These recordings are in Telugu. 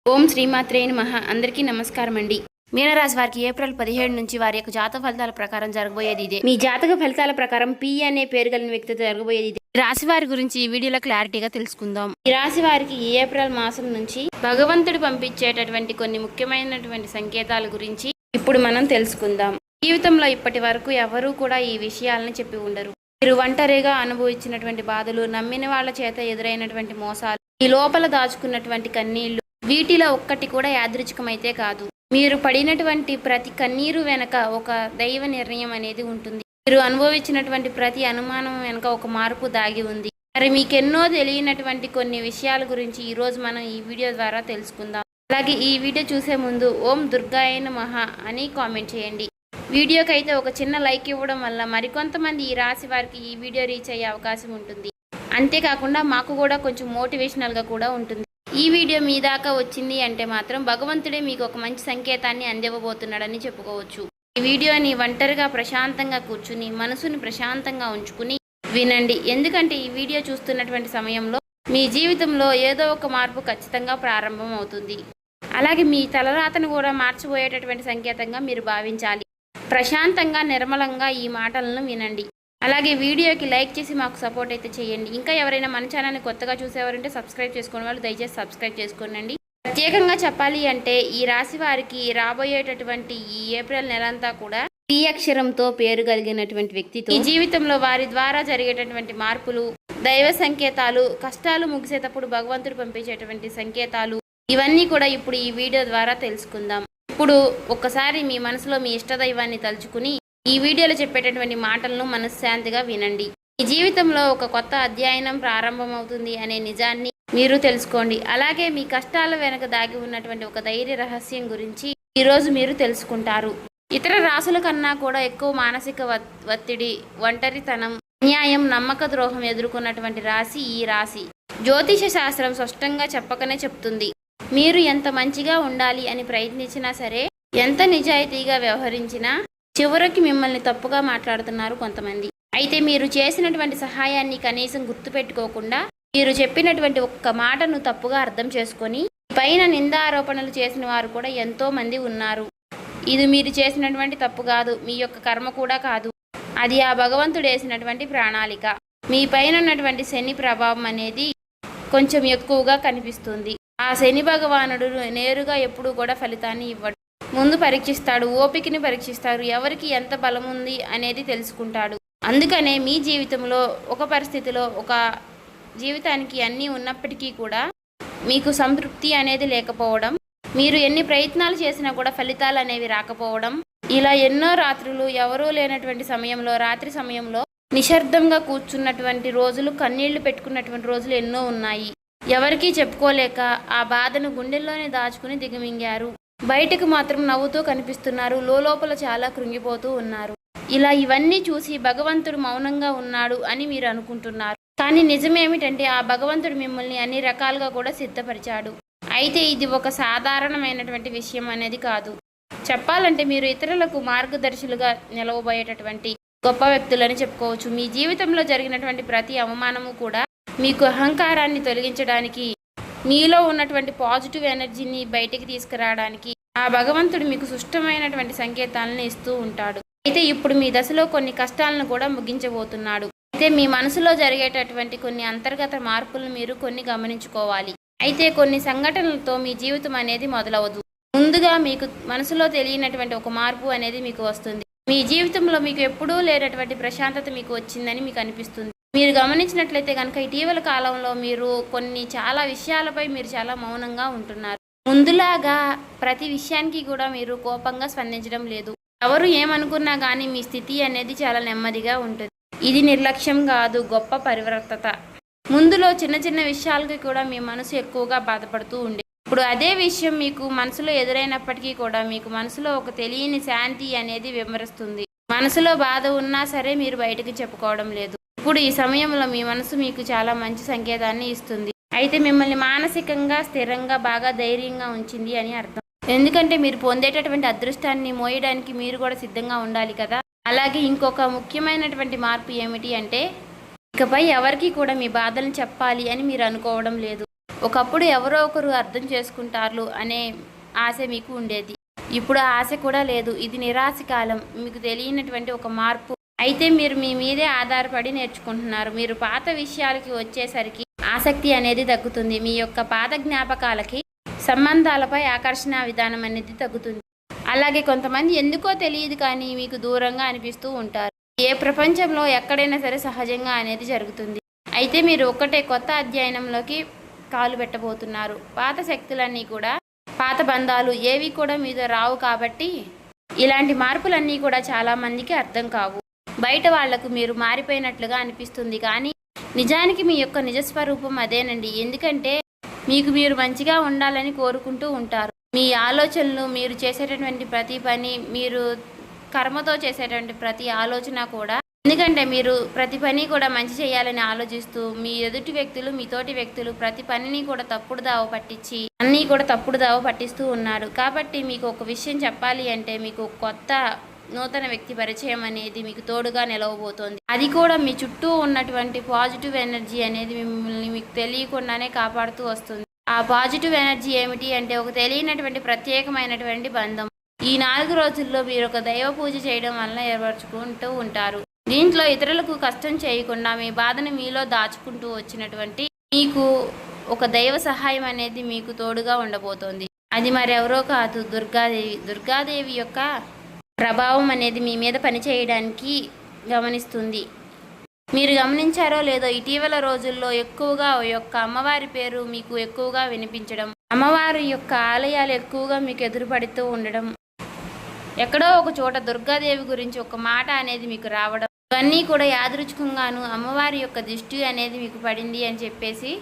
ఓం శ్రీమాత్రే నమః. అందరికీ నమస్కారం అండి. మీనరాశి వారికి ఏప్రిల్ 17 నుంచి వారి యొక్క జాతక ఫలితాల ప్రకారం జరగబోయేది ఇదే. మీ జాతక ఫలితాల ప్రకారం పి అనే పేరు కలిగిన వ్యక్తితో జరగబోయేది ఇదే. రాశి వారి గురించి ఈ వీడియోలో క్లారిటీగా తెలుసుకుందాం. ఈ రాశి వారికి ఈ ఏప్రిల్ మాసం నుంచి భగవంతుడు పంపించేటటువంటి కొన్ని ముఖ్యమైనటువంటి సంకేతాల గురించి ఇప్పుడు మనం తెలుసుకుందాం. జీవితంలో ఇప్పటి వరకు ఎవరూ కూడా ఈ విషయాలను చెప్పి ఉండరు. మీరు ఒంటరిగా అనుభవించినటువంటి బాధలు, నమ్మిన వాళ్ళ చేత ఎదురైనటువంటి మోసాలు, ఈ లోపల దాచుకున్నటువంటి కన్నీళ్లు, వీటిలో ఒక్కటి కూడా యాదృచ్ఛికమైతే కాదు. మీరు పడినటువంటి ప్రతి కన్నీరు వెనక ఒక దైవ నిర్ణయం అనేది ఉంటుంది. మీరు అనుభవించినటువంటి ప్రతి అనుమానం వెనక ఒక మార్పు దాగి ఉంది. మరి మీకెన్నో తెలియనటువంటి కొన్ని విషయాల గురించి ఈరోజు మనం ఈ వీడియో ద్వారా తెలుసుకుందాం. అలాగే ఈ వీడియో చూసే ముందు ఓం దుర్గాయ నమః అని కామెంట్ చేయండి. వీడియోకి అయితే ఒక చిన్న లైక్ ఇవ్వడం వల్ల మరికొంతమంది ఈ రాశి వారికి ఈ వీడియో రీచ్ అయ్యే అవకాశం ఉంటుంది. అంతేకాకుండా మాకు కూడా కొంచెం మోటివేషనల్గా కూడా ఉంటుంది. ఈ వీడియో మీ దాకా వచ్చింది అంటే మాత్రం భగవంతుడే మీకు ఒక మంచి సంకేతాన్ని అందివ్వబోతున్నాడని చెప్పుకోవచ్చు. ఈ వీడియోని ఒంటరిగా ప్రశాంతంగా కూర్చుని మనసుని ప్రశాంతంగా ఉంచుకుని వినండి. ఎందుకంటే ఈ వీడియో చూస్తున్నటువంటి సమయంలో మీ జీవితంలో ఏదో ఒక మార్పు ఖచ్చితంగా ప్రారంభం అవుతుంది. అలాగే మీ తలరాతను కూడా మార్చిపోయేటటువంటి సంకేతంగా మీరు భావించాలి. ప్రశాంతంగా నిర్మలంగా ఈ మాటలను వినండి. అలాగే వీడియోకి లైక్ చేసి మాకు సపోర్ట్ అయితే చేయండి. ఇంకా ఎవరైనా మన ఛానల్ని కొత్తగా చూసేవారంటే సబ్స్క్రైబ్ చేసుకునే వాళ్ళు దయచేసి సబ్స్క్రైబ్ చేసుకోండి. ప్రత్యేకంగా చెప్పాలి అంటే ఈ రాశి వారికి రాబోయేటటువంటి ఈ ఏప్రిల్ నెలంతా కూడా పి అక్షరంతో పేరు కలిగినటువంటి వ్యక్తితో ఈ జీవితంలో వారి ద్వారా జరిగేటటువంటి మార్పులు, దైవ సంకేతాలు, కష్టాలు ముగిసేటప్పుడు భగవంతుడు పంపించేటువంటి సంకేతాలు, ఇవన్నీ కూడా ఇప్పుడు ఈ వీడియో ద్వారా తెలుసుకుందాం. ఇప్పుడు ఒక్కసారి మీ మనసులో మీ ఇష్టదైవాన్ని తలుచుకుని ఈ వీడియోలో చెప్పేటటువంటి మాటలను మనశ్శాంతిగా వినండి. ఈ జీవితంలో ఒక కొత్త అధ్యయనం ప్రారంభమవుతుంది అనే నిజాన్ని మీరు తెలుసుకోండి. అలాగే మీ కష్టాల వెనక దాగి ఉన్నటువంటి ఒక ధైర్య రహస్యం గురించి ఈరోజు మీరు తెలుసుకుంటారు. ఇతర రాశుల కన్నా కూడా ఎక్కువ మానసిక ఒత్తిడి, ఒంటరితనం, అన్యాయం, నమ్మక ద్రోహం ఎదుర్కొన్నటువంటి రాశి ఈ రాశి. జ్యోతిష శాస్త్రం స్పష్టంగా చెప్పకనే చెప్తుంది. మీరు ఎంత మంచిగా ఉండాలి అని ప్రయత్నించినా సరే, ఎంత నిజాయితీగా వ్యవహరించినా చివరికి మిమ్మల్ని తప్పుగా మాట్లాడుతున్నారు కొంతమంది. అయితే మీరు చేసినటువంటి సహాయాన్ని కనీసం గుర్తుపెట్టుకోకుండా మీరు చెప్పినటువంటి ఒక్క మాటను తప్పుగా అర్థం చేసుకొని పైన నిందారోపణలు చేసిన వారు కూడా ఎంతో మంది ఉన్నారు. ఇది మీరు చేసినటువంటి తప్పు కాదు, మీ యొక్క కర్మ కూడా కాదు. అది ఆ భగవంతుడు వేసినటువంటి ప్రణాళిక. మీ పైన ఉన్నటువంటి శని ప్రభావం అనేది కొంచెం ఎక్కువగా కనిపిస్తుంది. ఆ శని భగవానుడు నేరుగా ఎప్పుడూ కూడా ఫలితాన్ని ఇవ్వడు. ముందు పరీక్షిస్తాడు, ఓపికని పరీక్షిస్తాడు, ఎవరికి ఎంత బలం ఉంది అనేది తెలుసుకుంటాడు. అందుకనే మీ జీవితంలో ఒక పరిస్థితిలో ఒక జీవితానికి అన్నీ ఉన్నప్పటికీ కూడా మీకు సంతృప్తి అనేది లేకపోవడం, మీరు ఎన్ని ప్రయత్నాలు చేసినా కూడా ఫలితాలు అనేవి రాకపోవడం, ఇలా ఎన్నో రాత్రులు ఎవరూ లేనటువంటి సమయంలో, రాత్రి సమయంలో నిశ్శబ్దంగా కూర్చున్నటువంటి రోజులు, కన్నీళ్లు పెట్టుకున్నటువంటి రోజులు ఎన్నో ఉన్నాయి. ఎవరికీ చెప్పుకోలేక ఆ బాధను గుండెల్లోనే దాచుకుని దిగమింగారు. బయటకు మాత్రం నవ్వుతూ కనిపిస్తున్నారు, లోపల చాలా కృంగిపోతూ ఉన్నారు. ఇలా ఇవన్నీ చూసి భగవంతుడు మౌనంగా ఉన్నాడు అని మీరు అనుకుంటున్నారు. కానీ నిజమేమిటంటే ఆ భగవంతుడు మిమ్మల్ని అన్ని రకాలుగా కూడా సిద్ధపరిచాడు. అయితే ఇది ఒక సాధారణమైనటువంటి విషయం అనేది కాదు. చెప్పాలంటే మీరు ఇతరులకు మార్గదర్శులుగా నిలవబోయేటటువంటి గొప్ప వ్యక్తులని చెప్పుకోవచ్చు. మీ జీవితంలో జరిగినటువంటి ప్రతి అవమానము కూడా మీకు అహంకారాన్ని తొలగించడానికి, మీలో ఉన్నటువంటి పాజిటివ్ ఎనర్జీని బయటికి తీసుకురావడానికి ఆ భగవంతుడు మీకు సుష్టమైనటువంటి సంకేతాలను ఇస్తూ ఉంటాడు. అయితే ఇప్పుడు మీ దశలో కొన్ని కష్టాలను కూడా ముగించబోతున్నాడు. అయితే మీ మనసులో జరిగేటటువంటి కొన్ని అంతర్గత మార్పులను మీరు కొన్ని గమనించుకోవాలి. అయితే కొన్ని సంఘటనలతో మీ జీవితం అనేది మొదలవదు. ముందుగా మీకు మనసులో తెలియనటువంటి ఒక మార్పు అనేది మీకు వస్తుంది. మీ జీవితంలో మీకు ఎప్పుడూ లేనటువంటి ప్రశాంతత మీకు వచ్చిందని మీకు అనిపిస్తుంది. మీరు గమనించినట్లయితే కనుక ఇటీవల కాలంలో మీరు చాలా విషయాలపై మీరు చాలా మౌనంగా ఉంటున్నారు. ముందులాగా ప్రతి విషయానికి కూడా మీరు కోపంగా స్పందించడం లేదు. ఎవరు ఏమనుకున్నా కానీ మీ స్థితి అనేది చాలా నెమ్మదిగా ఉంటుంది. ఇది నిర్లక్ష్యం కాదు, గొప్ప పరివర్తత. ముందులో చిన్న చిన్న విషయాలకి కూడా మీ మనసు ఎక్కువగా బాధపడుతూ ఉండే, ఇప్పుడు అదే విషయం మీకు మనసులో ఎదురైనప్పటికీ కూడా మీకు మనసులో ఒక తెలియని శాంతి అనేది విమరిస్తుంది. మనసులో బాధ ఉన్నా సరే మీరు బయటకు చెప్పుకోవడం లేదు. ఇప్పుడు ఈ సమయంలో మీ మనసు మీకు చాలా మంచి సంకేతాన్ని ఇస్తుంది. అయితే మిమ్మల్ని మానసికంగా స్థిరంగా బాగా ధైర్యంగా ఉంచింది అని అర్థం. ఎందుకంటే మీరు పొందేటటువంటి అదృష్టాన్ని మోయడానికి మీరు కూడా సిద్ధంగా ఉండాలి కదా. అలాగే ఇంకొక ముఖ్యమైనటువంటి మార్పు ఏమిటి అంటే ఇకపై ఎవరికి కూడా మీ బాధలను చెప్పాలి అని మీరు అనుకోవడం లేదు. ఒకప్పుడు ఎవరో ఒకరు అర్థం చేసుకుంటారు అనే ఆశ మీకు ఉండేది. ఇప్పుడు ఆ ఆశ కూడా లేదు. ఇది నిరాశ కాలం. మీకు తెలియనటువంటి ఒక మార్పు. అయితే మీరు మీ మీదే ఆధారపడి నేర్చుకుంటున్నారు. మీరు పాత విషయాలకి వచ్చేసరికి ఆసక్తి అనేది తగ్గుతుంది. మీ యొక్క పాత జ్ఞాపకాలకి, సంబంధాలపై ఆకర్షణ విధానం అనేది తగ్గుతుంది. అలాగే కొంతమంది ఎందుకో తెలియదు కానీ మీకు దూరంగా అనిపిస్తూ ఉంటారు. ఏ ప్రపంచంలో ఎక్కడైనా సరే సహజంగా అనేది జరుగుతుంది. అయితే మీరు ఒక్కటే కొత్త అధ్యయనంలోకి కాలు పెట్టబోతున్నారు. పాత శక్తులన్నీ కూడా, పాత బంధాలు ఏవి కూడా మీతో రావు. కాబట్టి ఇలాంటి మార్పులన్నీ కూడా చాలామందికి అర్థం కావు. బయట వాళ్లకు మీరు మారిపోయినట్లుగా అనిపిస్తుంది కానీ నిజానికి మీ యొక్క నిజస్వరూపం అదేనండి. ఎందుకంటే మీకు మీరు మంచిగా ఉండాలని కోరుకుంటూ ఉంటారు. మీ ఆలోచనలు, మీరు చేసేటటువంటి ప్రతి పని, మీరు కర్మతో చేసేటువంటి ప్రతి ఆలోచన కూడా, ఎందుకంటే మీరు ప్రతి పని కూడా మంచి చేయాలని ఆలోచిస్తూ మీ ఎదుటి వ్యక్తులు, మీ తోటి వ్యక్తులు ప్రతి పనిని కూడా తప్పుడు దావ పట్టించి అన్నీ కూడా తప్పుడు దావ పట్టిస్తూ ఉన్నారు. కాబట్టి మీకు ఒక విషయం చెప్పాలి అంటే మీకు కొత్త నూతన వ్యక్తి పరిచయం అనేది మీకు తోడుగా నిలవబోతోంది. అది కూడా మీ చుట్టూ ఉన్నటువంటి పాజిటివ్ ఎనర్జీ అనేది మిమ్మల్ని మీకు తెలియకుండానే కాపాడుతూ వస్తుంది. ఆ పాజిటివ్ ఎనర్జీ ఏమిటి అంటే ఒక తెలియనటువంటి ప్రత్యేకమైనటువంటి బంధం. ఈ 4 రోజుల్లో మీరు ఒక దైవ పూజ చేయడం వల్ల ఏర్పరచుకుంటూ ఉంటారు. దీంట్లో ఇతరులకు కష్టం చేయకుండా మీ బాధను మీలో దాచుకుంటూ వచ్చినటువంటి మీకు ఒక దైవ సహాయం అనేది మీకు తోడుగా ఉండబోతోంది. అది మరెవరో కాదు, దుర్గాదేవి. దుర్గాదేవి యొక్క ప్రభావం అనేది మీ మీద పనిచేయడానికి గమనిస్తుంది. మీరు గమనించారో లేదో ఇటీవల రోజుల్లో ఎక్కువగా యొక్క అమ్మవారి పేరు మీకు ఎక్కువగా వినిపించడం, అమ్మవారి యొక్క ఆలయాలు ఎక్కువగా మీకు ఎదురుపడుతూ ఉండడం, ఎక్కడో ఒక చోట దుర్గాదేవి గురించి ఒక మాట అనేది మీకు రావడం, ఇవన్నీ కూడా యాదృచ్ఛికంగాను అమ్మవారి యొక్క దృష్టి అనేది మీకు పడింది అని చెప్పేసి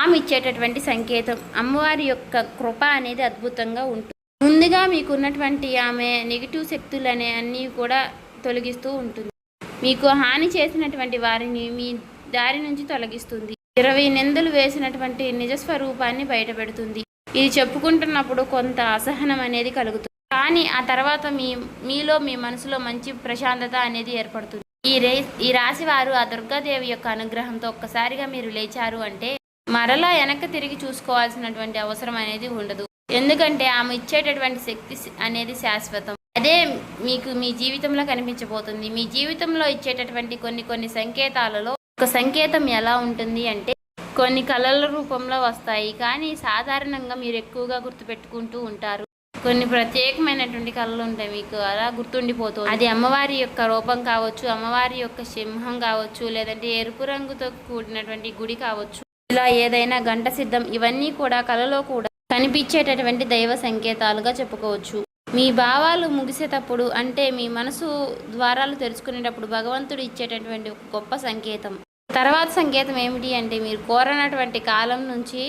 ఆమె ఇచ్చేటటువంటి సంకేతం. అమ్మవారి యొక్క కృప అనేది అద్భుతంగా ఉంటుంది. ముందుగా మీకున్నటువంటి ఆమె నెగిటివ్ శక్తులు అనే అన్నీ కూడా తొలగిస్తూ ఉంటుంది. మీకు హాని చేసినటువంటి వారిని మీ దారి నుంచి తొలగిస్తుంది. 20 నిందలు వేసినటువంటి నిజస్వరూపాన్ని బయటపెడుతుంది. ఇది చెప్పుకుంటున్నప్పుడు కొంత అసహనం అనేది కలుగుతుంది. కానీ ఆ తర్వాత మీలో మీ మనసులో మంచి ప్రశాంతత అనేది ఏర్పడుతుంది. ఈ రాశి వారు ఆ దుర్గాదేవి యొక్క అనుగ్రహంతో ఒక్కసారిగా మీరు లేచారు అంటే మరలా వెనక్కి తిరిగి చూసుకోవాల్సినటువంటి అవసరం అనేది ఉండదు. ఎందుకంటే ఆమె ఇచ్చేటటువంటి శక్తి అనేది శాశ్వతం. అదే మీకు మీ జీవితంలో కనిపించబోతుంది. మీ జీవితంలో ఇచ్చేటటువంటి కొన్ని సంకేతాలలో ఒక సంకేతం ఎలా ఉంటుంది అంటే కొన్ని కళల రూపంలో వస్తాయి. కానీ సాధారణంగా మీరు ఎక్కువగా గుర్తుపెట్టుకుంటూ ఉంటారు. కొన్ని ప్రత్యేకమైనటువంటి కళలు ఉంటాయి, మీకు అలా గుర్తుండిపోతుంది. అది అమ్మవారి యొక్క రూపం కావచ్చు, అమ్మవారి యొక్క సింహం కావచ్చు, లేదంటే ఎరుపు రంగుతో కూడినటువంటి గుడి కావచ్చు, ఇలా ఏదైనా గంట సిద్ధం, ఇవన్నీ కూడా కళలో కూడా కనిపించేటటువంటి దైవ సంకేతాలుగా చెప్పుకోవచ్చు. మీ భావాలు ముగిసేటప్పుడు అంటే మీ మనసు ద్వారాలు తెరుచుకునేటప్పుడు భగవంతుడు ఇచ్చేటటువంటి ఒక గొప్ప సంకేతం. తర్వాత సంకేతం ఏమిటి అంటే మీరు కోరనటువంటి కాలం నుంచి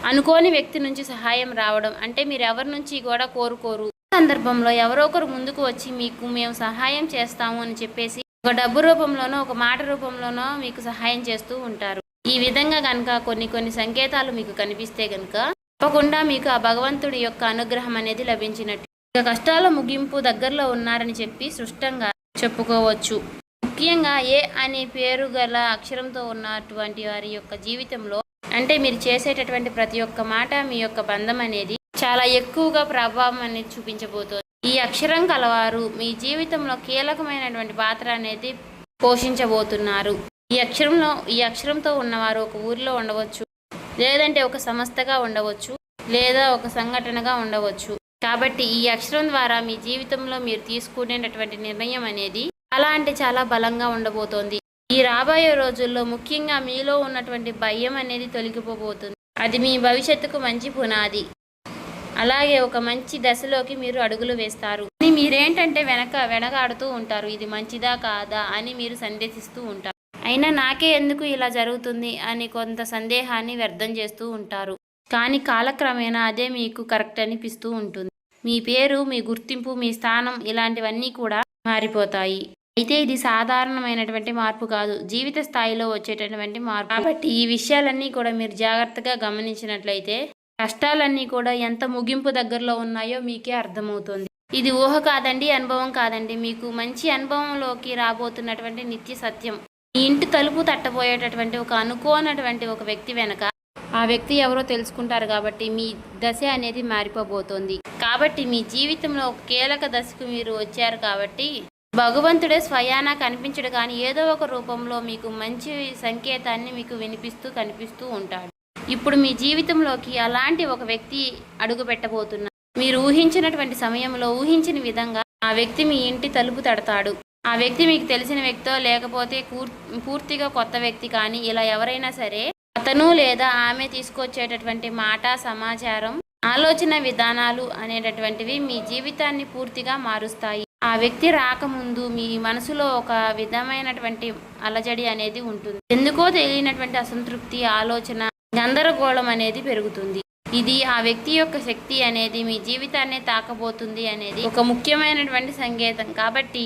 అనుకోని వ్యక్తి నుంచి సహాయం రావడం. అంటే మీరు ఎవరి నుంచి కూడా కోరుకోరు, సందర్భంలో ఎవరో ఒకరు ముందుకు వచ్చి మీకు మేము సహాయం చేస్తాము అని చెప్పేసి ఒక డబ్బు రూపంలోనో ఒక మాట రూపంలోనో మీకు సహాయం చేస్తూ ఉంటారు. ఈ విధంగా కనుక కొన్ని సంకేతాలు మీకు కనిపిస్తే కనుక తప్పకుండా మీకు ఆ భగవంతుడి యొక్క అనుగ్రహం అనేది లభించినట్టు. ఇక కష్టాల ముగింపు దగ్గరలో ఉన్నారని చెప్పి స్పష్టంగా చెప్పుకోవచ్చు. ముఖ్యంగా ఏ అనే పేరు గల అక్షరంతో ఉన్నటువంటి వారి యొక్క జీవితంలో అంటే మీరు చేసేటటువంటి ప్రతి ఒక్క మాట మీ యొక్క బంధం అనేది చాలా ఎక్కువగా ప్రభావం అనేది చూపించబోతోంది. ఈ అక్షరం కలవారు మీ జీవితంలో కీలకమైనటువంటి పాత్ర అనేది పోషించబోతున్నారు. ఈ అక్షరంతో ఉన్నవారు ఒక ఊరిలో ఉండవచ్చు, లేదంటే ఒక సంస్థగా ఉండవచ్చు, లేదా ఒక సంఘటనగా ఉండవచ్చు. కాబట్టి ఈ అక్షరం ద్వారా మీ జీవితంలో మీరు తీసుకునేటటువంటి నిర్ణయం అనేది చాలా అంటే చాలా బలంగా ఉండబోతోంది. ఈ రాబోయే రోజుల్లో ముఖ్యంగా మీలో ఉన్నటువంటి భయం అనేది తొలగిపోబోతుంది. అది మీ భవిష్యత్తుకు మంచి పునాది. అలాగే ఒక మంచి దశలోకి మీరు అడుగులు వేస్తారు. మీరేంటంటే వెనకాడుతూ ఉంటారు. ఇది మంచిదా కాదా అని మీరు సందేహిస్తూ ఉంటారు. అయినా నాకే ఎందుకు ఇలా జరుగుతుంది అని కొంత సందేహాన్ని వ్యర్థం చేస్తూ ఉంటారు. కానీ కాలక్రమేణా అదే మీకు కరెక్ట్ అనిపిస్తూ ఉంటుంది. మీ పేరు, మీ గుర్తింపు, మీ స్థానం ఇలాంటివన్నీ కూడా మారిపోతాయి. అయితే ఇది సాధారణమైనటువంటి మార్పు కాదు, జీవిత స్థాయిలో వచ్చేటటువంటి మార్పు. కాబట్టి ఈ విషయాలన్నీ కూడా మీరు జాగ్రత్తగా గమనించినట్లయితే కష్టాలన్నీ కూడా ఎంత ముగింపు దగ్గరలో ఉన్నాయో మీకే అర్థమవుతుంది. ఇది ఊహ కాదండి, అనుభవం కాదండి, మీకు మంచి అనుభవంలోకి రాబోతున్నటువంటి నిత్య సత్యం. మీ ఇంటి తలుపు తట్టబోయేటటువంటి ఒక అనుకోనటువంటి ఒక వ్యక్తి వెనక ఆ వ్యక్తి ఎవరో తెలుసుకుంటారు కాబట్టి మీ దశ అనేది మారిపోబోతోంది. కాబట్టి మీ జీవితంలో ఒక కీలక దశకు మీరు వచ్చారు కాబట్టి భగవంతుడే స్వయానా కనిపించడు కానీ ఏదో ఒక రూపంలో మీకు మంచి సంకేతాన్ని మీకు వినిపిస్తూ కనిపిస్తూ ఉంటాడు. ఇప్పుడు మీ జీవితంలోకి అలాంటి ఒక వ్యక్తి అడుగు పెట్టబోతున్నారు. మీరు ఊహించినటువంటి సమయంలో ఊహించిన విధంగా ఆ వ్యక్తి మీ ఇంటి తలుపు తడతాడు. ఆ వ్యక్తి మీకు తెలిసిన వ్యక్తో లేకపోతే పూర్తిగా కొత్త వ్యక్తి కానీ ఇలా ఎవరైనా సరే అతను లేదా ఆమె తీసుకొచ్చేటటువంటి మాట, సమాచారం, ఆలోచన విధానాలు అనేటటువంటివి మీ జీవితాన్ని పూర్తిగా మారుస్తాయి. ఆ వ్యక్తి రాకముందు మీ మనసులో ఒక విధమైనటువంటి అలజడి అనేది ఉంటుంది. ఎందుకో తెలియనటువంటి అసంతృప్తి, ఆలోచన, గందరగోళం అనేది పెరుగుతుంది. ఇది ఆ వ్యక్తి యొక్క శక్తి అనేది మీ జీవితాన్ని తాకబోతుంది అనేది ఒక ముఖ్యమైనటువంటి సంకేతం. కాబట్టి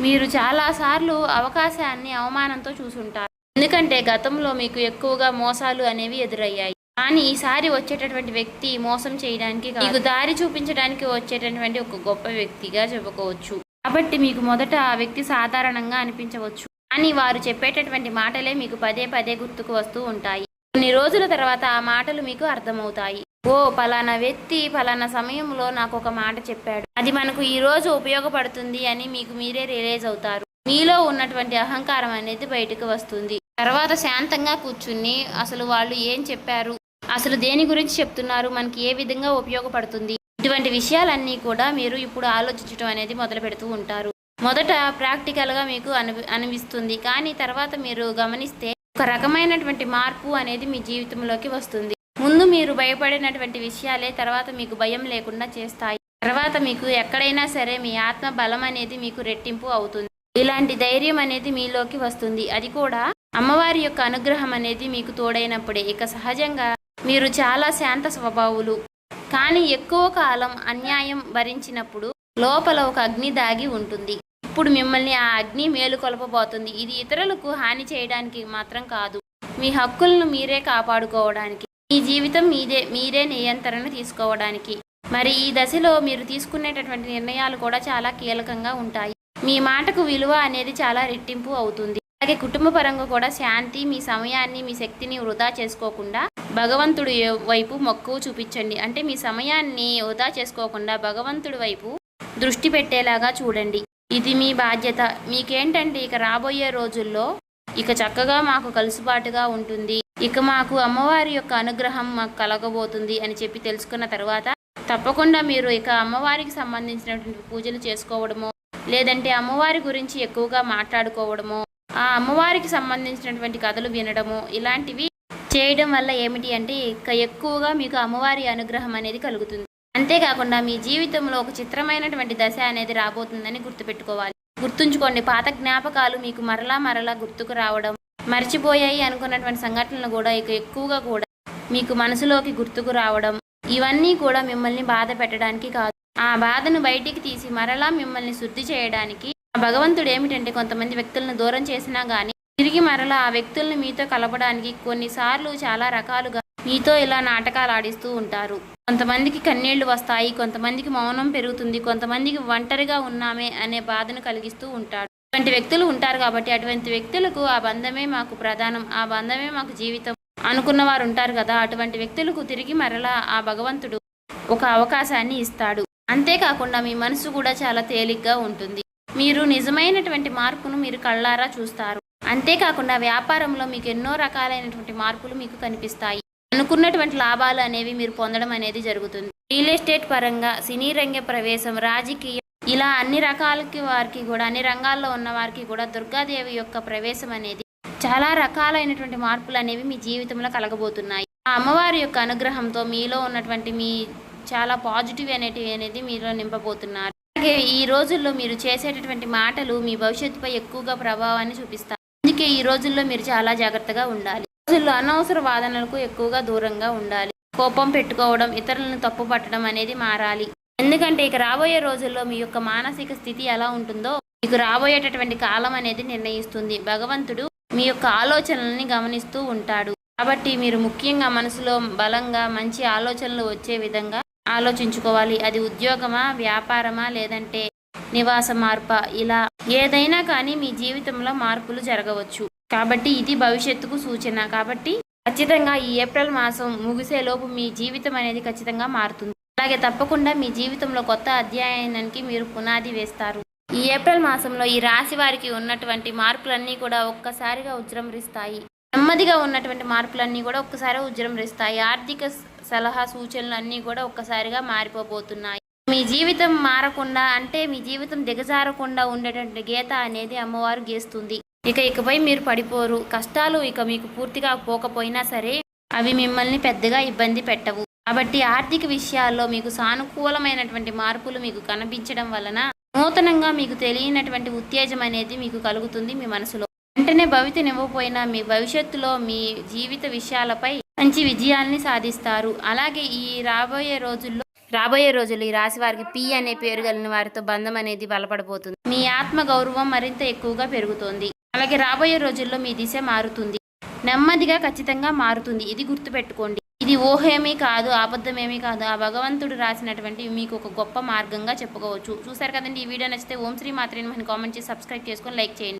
మీరు చాలాసార్లు అవకాశాన్ని అవమానంతో చూసుంటారు. ఎందుకంటే గతంలో మీకు ఎక్కువగా మోసాలు అనేవి ఎదురయ్యాయి. కానీ ఈసారి వచ్చేటటువంటి వ్యక్తి మోసం చేయడానికి మీకు దారి చూపించడానికి వచ్చేటటువంటి ఒక గొప్ప వ్యక్తిగా చెప్పుకోవచ్చు. కాబట్టి మీకు మొదట ఆ వ్యక్తి సాధారణంగా అనిపించవచ్చు, కానీ వారు చెప్పేటటువంటి మాటలే మీకు పదే పదే గుర్తుకు వస్తూ ఉంటాయి. కొన్ని రోజుల తర్వాత ఆ మాటలు మీకు అర్థమవుతాయి. ఓ పలానా వ్యక్తి పలానా సమయంలో నాకు ఒక మాట చెప్పాడు, అది మనకు ఈ రోజు ఉపయోగపడుతుంది అని మీకు మీరే రియలైజ్ అవుతారు. మీలో ఉన్నటువంటి అహంకారం అనేది బయటకు వస్తుంది. తర్వాత శాంతంగా కూర్చుని అసలు వాళ్ళు ఏం చెప్పారు, అసలు దేని గురించి చెప్తున్నారు, మనకి ఏ విధంగా ఉపయోగపడుతుంది, ఇటువంటి విషయాలన్నీ కూడా మీరు ఇప్పుడు ఆలోచించడం అనేది మొదలు పెడుతూ ఉంటారు. మొదట ప్రాక్టికల్గా మీకు అనిపిస్తుంది, కానీ తర్వాత మీరు గమనిస్తే ఒక రకమైనటువంటి మార్పు అనేది మీ జీవితంలోకి వస్తుంది. ముందు మీరు భయపడినటువంటి విషయాలే తర్వాత మీకు భయం లేకుండా చేస్తాయి. తర్వాత మీకు ఎక్కడైనా సరే మీ ఆత్మ బలం అనేది మీకు రెట్టింపు అవుతుంది. ఇలాంటి ధైర్యం అనేది మీలోకి వస్తుంది. అది కూడా అమ్మవారి యొక్క అనుగ్రహం అనేది మీకు తోడైనప్పుడే. ఇక సహజంగా మీరు చాలా శాంత స్వభావులు, కానీ ఎక్కువ కాలం అన్యాయం భరించినప్పుడు లోపల ఒక అగ్ని దాగి ఉంటుంది. ఇప్పుడు మిమ్మల్ని ఆ అగ్ని మేలుకొల్పబోతుంది. ఇది ఇతరులకు హాని చేయడానికి మాత్రం కాదు, మీ హక్కులను మీరే కాపాడుకోవడానికి, మీ జీవితం మీరే నియంత్రణ తీసుకోవడానికి. మరి ఈ దశలో మీరు తీసుకునేటటువంటి నిర్ణయాలు కూడా చాలా కీలకంగా ఉంటాయి. మీ మాటకు విలువ అనేది చాలా రెట్టింపు అవుతుంది. అలాగే కుటుంబ పరంగా కూడా శాంతి, మీ సమయాన్ని, మీ శక్తిని వృధా చేసుకోకుండా భగవంతుడి వైపు మక్కువ చూపించండి. అంటే మీ సమయాన్ని వృధా చేసుకోకుండా భగవంతుడి వైపు దృష్టి పెట్టేలాగా చూడండి. ఇది మీ బాధ్యత. మీకేంటంటే ఇక రాబోయే రోజుల్లో ఇక చక్కగా మాకు కలుసుబాటుగా ఉంటుంది, ఇక మాకు అమ్మవారి యొక్క అనుగ్రహం మాకు కలగబోతుంది అని చెప్పి తెలుసుకున్న తర్వాత తప్పకుండా మీరు ఇక అమ్మవారికి సంబంధించినటువంటి పూజలు చేసుకోవడమో, లేదంటే అమ్మవారి గురించి ఎక్కువగా మాట్లాడుకోవడమో, ఆ అమ్మవారికి సంబంధించినటువంటి కథలు వినడము, ఇలాంటివి చేయడం వల్ల ఏమిటి అంటే ఇక ఎక్కువగా మీకు అమ్మవారి అనుగ్రహం అనేది కలుగుతుంది. అంతేకాకుండా మీ జీవితంలో ఒక చిత్రమైనటువంటి దశ అనేది రాబోతుందని గుర్తుపెట్టుకోవాలి. గుర్తుంచుకోండి, పాత జ్ఞాపకాలు మీకు మరలా గుర్తుకు రావడం, మర్చిపోయాయి అనుకున్నటువంటి సంఘటనలు కూడా ఇక ఎక్కువగా కూడా మీకు మనసులోకి గుర్తుకు రావడం, ఇవన్నీ కూడా మిమ్మల్ని బాధ పెట్టడానికి కాదు, ఆ బాధను బయటికి తీసి మరలా మిమ్మల్ని శుద్ధి చేయడానికి. భగవంతుడు ఏమిటంటే కొంతమంది వ్యక్తులను దూరం చేసినా కానీ తిరిగి మరలా ఆ వ్యక్తులను మీతో కలపడానికి కొన్నిసార్లు చాలా రకాలుగా మీతో ఇలా నాటకాలు ఆడిస్తూ ఉంటారు. కొంతమందికి కన్నీళ్లు వస్తాయి, కొంతమందికి మౌనం పెరుగుతుంది, కొంతమందికి ఒంటరిగా ఉన్నామే అనే బాధను కలిగిస్తూ ఉంటాడు. అటువంటి వ్యక్తులు ఉంటారు. కాబట్టి అటువంటి వ్యక్తులకు ఆ బంధమే మాకు ప్రధానం, ఆ బంధమే మాకు జీవితం అనుకున్న వారు ఉంటారు కదా, అటువంటి వ్యక్తులకు తిరిగి మరలా ఆ భగవంతుడు ఒక అవకాశాన్ని ఇస్తాడు. అంతేకాకుండా మీ మనసు కూడా చాలా తేలిగ్గా ఉంటుంది. మీరు నిజమైనటువంటి మార్పును మీరు కళ్ళారా చూస్తారు. అంతేకాకుండా వ్యాపారంలో మీకు ఎన్నో రకాలైనటువంటి మార్పులు మీకు కనిపిస్తాయి. అనుకున్నటువంటి లాభాలు అనేవి మీరు పొందడం అనేది జరుగుతుంది. రియల్ ఎస్టేట్ పరంగా, సినీ రంగ ప్రవేశం, రాజకీయం, ఇలా అన్ని రకాలకి వారికి కూడా, అన్ని రంగాల్లో ఉన్న వారికి కూడా దుర్గాదేవి యొక్క ప్రవేశం అనేది చాలా రకాలైనటువంటి మార్పులు అనేవి మీ జీవితంలో కలగబోతున్నాయి. ఆ అమ్మవారి యొక్క అనుగ్రహంతో మీలో ఉన్నటువంటి మీ చాలా పాజిటివ్ అనేది మీలో నింపబోతున్నారు. అలాగే ఈ రోజుల్లో మీరు చేసేటటువంటి మాటలు మీ భవిష్యత్తుపై ఎక్కువగా ప్రభావాన్ని చూపిస్తాయి. అందుకే ఈ రోజుల్లో మీరు చాలా జాగ్రత్తగా ఉండాలి. రోజుల్లో అనవసర వాదనలకు ఎక్కువగా దూరంగా ఉండాలి. కోపం పెట్టుకోవడం, ఇతరులను తప్పు పట్టడం అనేది మారాలి. ఎందుకంటే ఇక రాబోయే రోజుల్లో మీ యొక్క మానసిక స్థితి ఎలా ఉంటుందో మీకు రాబోయేటటువంటి కాలం అనేది నిర్ణయిస్తుంది. భగవంతుడు మీ యొక్క ఆలోచనల్ని గమనిస్తూ ఉంటాడు. కాబట్టి మీరు ముఖ్యంగా మనసులో బలంగా మంచి ఆలోచనలు వచ్చే విధంగా ఆలోచించుకోవాలి. అది ఉద్యోగమా, వ్యాపారమా, లేదంటే నివాస మార్పా, ఇలా ఏదైనా కానీ మీ జీవితంలో మార్పులు జరగవచ్చు. కాబట్టి ఇది భవిష్యత్తుకు సూచన. కాబట్టి ఖచ్చితంగా ఈ ఏప్రిల్ మాసం ముగిసేలోపు మీ జీవితం అనేది ఖచ్చితంగా మారుతుంది. అలాగే తప్పకుండా మీ జీవితంలో కొత్త అధ్యాయానికి మీరు పునాది వేస్తారు. ఈ ఏప్రిల్ మాసంలో ఈ రాశి వారికి ఉన్నటువంటి మార్పులన్నీ కూడా ఒక్కసారిగా ఉజృంభిస్తాయి. నెమ్మదిగా ఉన్నటువంటి మార్పులన్నీ కూడా ఒక్కసారి ఉజృంభిస్తాయి. ఆర్థిక సలహా సూచనలు అన్నీ కూడా ఒక్కసారిగా మారిపోబోతున్నాయి. మీ జీవితం మారకుండా అంటే మీ జీవితం దిగజారకుండా ఉండేటువంటి గీత అనేది అమ్మవారు గీస్తుంది. ఇకపై మీరు పడిపోరు. కష్టాలు ఇక మీకు పూర్తిగా పోకపోయినా సరే అవి మిమ్మల్ని పెద్దగా ఇబ్బంది పెట్టవు. కాబట్టి ఆర్థిక విషయాల్లో మీకు సానుకూలమైనటువంటి మార్పులు మీకు కనిపించడం వలన నూతనంగా మీకు తెలియనటువంటి ఉత్తేజం అనేది మీకు కలుగుతుంది మీ మనసులో. వెంటనే భవితనివ్వకపోయినా మీ భవిష్యత్తులో మీ జీవిత విషయాలపై మంచి విజయాల్ని సాధిస్తారు. అలాగే ఈ రాబోయే రోజుల్లో ఈ రాశి వారికి పి అనే పేరు కలిగిన వారితో బంధం అనేది బలపడబోతుంది. మీ ఆత్మ గౌరవం మరింత ఎక్కువగా పెరుగుతుంది. అలాగే రాబోయే రోజుల్లో మీ దిశ మారుతుంది. నెమ్మదిగా ఖచ్చితంగా మారుతుంది. ఇది గుర్తుపెట్టుకోండి. ఇది ఊహేమీ కాదు, అబద్ధమేమీ కాదు. ఆ భగవంతుడు రాసినటువంటి మీకు ఒక గొప్ప మార్గంగా చెప్పుకోవచ్చు. చూసారు కదండి. ఈ వీడియో నచ్చితే ఓం శ్రీ మాత్రే నమః కామెంట్ చేసి సబ్స్క్రైబ్ చేసుకొని లైక్ చేయండి.